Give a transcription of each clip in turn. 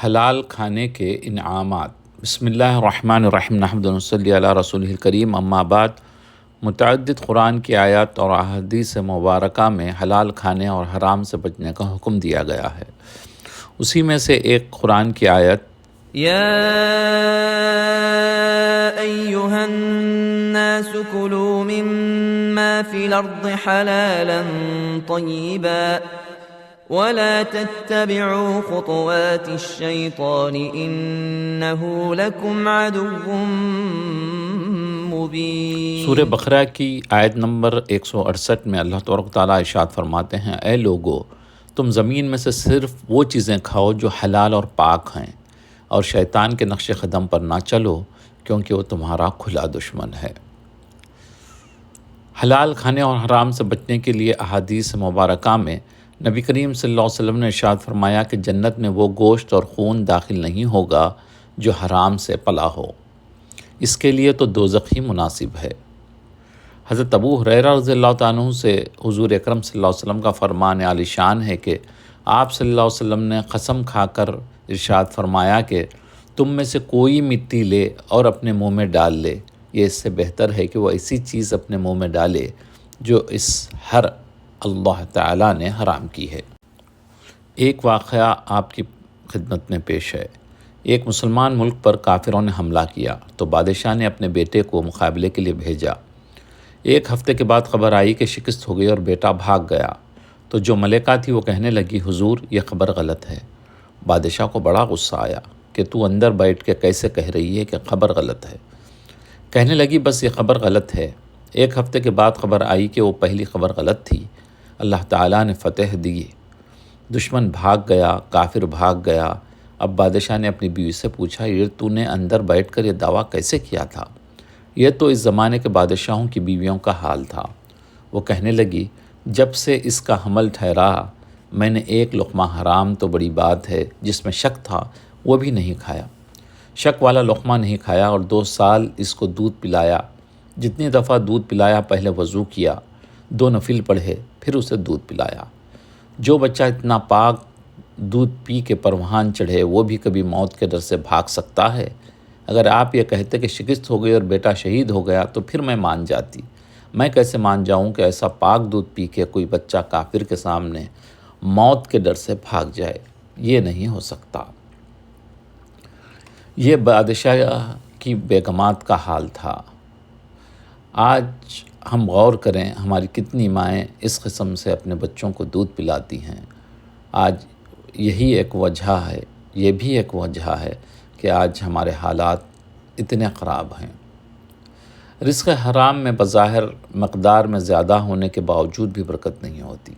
حلال کھانے کے انعامات۔ بسم اللہ الرحمن الرحیم، نحمد و نصلی علی رسولہ الکریم، اما بعد۔ متعدد قرآن کی آیات اور احادیث مبارکہ میں حلال کھانے اور حرام سے بچنے کا حکم دیا گیا ہے۔ اسی میں سے ایک قرآن کی آیت، یا ایھا الناس کلوا مما فی الارض حلالا طیبا ولا تتبعوا خطوات الشیطان انه لکم عدو مبین۔ سورہ بقرہ کی آیت نمبر 168 میں اللہ تبارک و تعالیٰ ارشاد فرماتے ہیں، اے لوگو، تم زمین میں سے صرف وہ چیزیں کھاؤ جو حلال اور پاک ہیں، اور شیطان کے نقش قدم پر نہ چلو کیونکہ وہ تمہارا کھلا دشمن ہے۔ حلال کھانے اور حرام سے بچنے کے لیے احادیث مبارکہ میں نبی کریم صلی اللہ علیہ وسلم نے ارشاد فرمایا کہ جنت میں وہ گوشت اور خون داخل نہیں ہوگا جو حرام سے پلا ہو، اس کے لیے تو دوزخ ہی مناسب ہے۔ حضرت ابو ہریرہ رضی اللہ تعالیٰ عنہ سے حضور اکرم صلی اللہ علیہ وسلم کا فرمان عالی شان ہے کہ آپ صلی اللہ علیہ وسلم نے قسم کھا کر ارشاد فرمایا کہ تم میں سے کوئی مٹی لے اور اپنے منہ میں ڈال لے، یہ اس سے بہتر ہے کہ وہ ایسی چیز اپنے منہ میں ڈالے جو اس ہر اللہ تعالیٰ نے حرام کی ہے۔ ایک واقعہ آپ کی خدمت میں پیش ہے۔ ایک مسلمان ملک پر کافروں نے حملہ کیا تو بادشاہ نے اپنے بیٹے کو مقابلے کے لیے بھیجا۔ ایک ہفتے کے بعد خبر آئی کہ شکست ہو گئی اور بیٹا بھاگ گیا، تو جو ملکہ تھی وہ کہنے لگی، حضور یہ خبر غلط ہے۔ بادشاہ کو بڑا غصہ آیا کہ تو اندر بیٹھ کے کیسے کہہ رہی ہے کہ خبر غلط ہے؟ کہنے لگی، بس یہ خبر غلط ہے۔ ایک ہفتے کے بعد خبر آئی کہ وہ پہلی خبر غلط تھی۔ اللہ تعالیٰ نے فتح دی، دشمن بھاگ گیا، کافر بھاگ گیا۔ اب بادشاہ نے اپنی بیوی سے پوچھا، یہ تو نے اندر بیٹھ کر یہ دعویٰ کیسے کیا تھا؟ یہ تو اس زمانے کے بادشاہوں کی بیویوں کا حال تھا۔ وہ کہنے لگی، جب سے اس کا حمل ٹھہرا میں نے ایک لقمہ حرام تو بڑی بات ہے جس میں شک تھا وہ بھی نہیں کھایا۔ شک والا لقمہ نہیں کھایا اور 2 سال اس کو دودھ پلایا۔ جتنی دفعہ دودھ پلایا پہلے وضو کیا، 2 نفل پڑھے، پھر اسے دودھ پلایا۔ جو بچہ اتنا پاک دودھ پی کے پروان چڑھے وہ بھی کبھی موت کے ڈر سے بھاگ سکتا ہے؟ اگر آپ یہ کہتے کہ شکست ہو گئی اور بیٹا شہید ہو گیا تو پھر میں مان جاتی۔ میں کیسے مان جاؤں کہ ایسا پاک دودھ پی کے کوئی بچہ کافر کے سامنے موت کے ڈر سے بھاگ جائے؟ یہ نہیں ہو سکتا۔ یہ بادشاہ کی بیگمات کا حال تھا۔ آج ہم غور کریں، ہماری کتنی مائیں اس قسم سے اپنے بچوں کو دودھ پلاتی ہیں۔ آج یہی ایک وجہ ہے، یہ بھی ایک وجہ ہے کہ آج ہمارے حالات اتنے خراب ہیں۔ رزق حرام میں بظاہر مقدار میں زیادہ ہونے کے باوجود بھی برکت نہیں ہوتی۔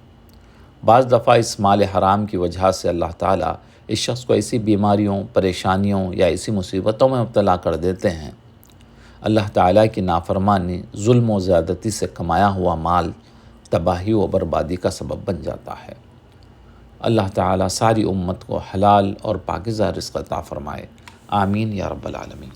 بعض دفعہ اس مال حرام کی وجہ سے اللہ تعالیٰ اس شخص کو ایسی بیماریوں، پریشانیوں یا ایسی مصیبتوں میں مبتلا کر دیتے ہیں۔ اللہ تعالیٰ کی نافرمانی، ظلم و زیادتی سے کمایا ہوا مال تباہی و بربادی کا سبب بن جاتا ہے۔ اللہ تعالیٰ ساری امت کو حلال اور پاکیزہ رزق عطا فرمائے، آمین یا رب العالمین۔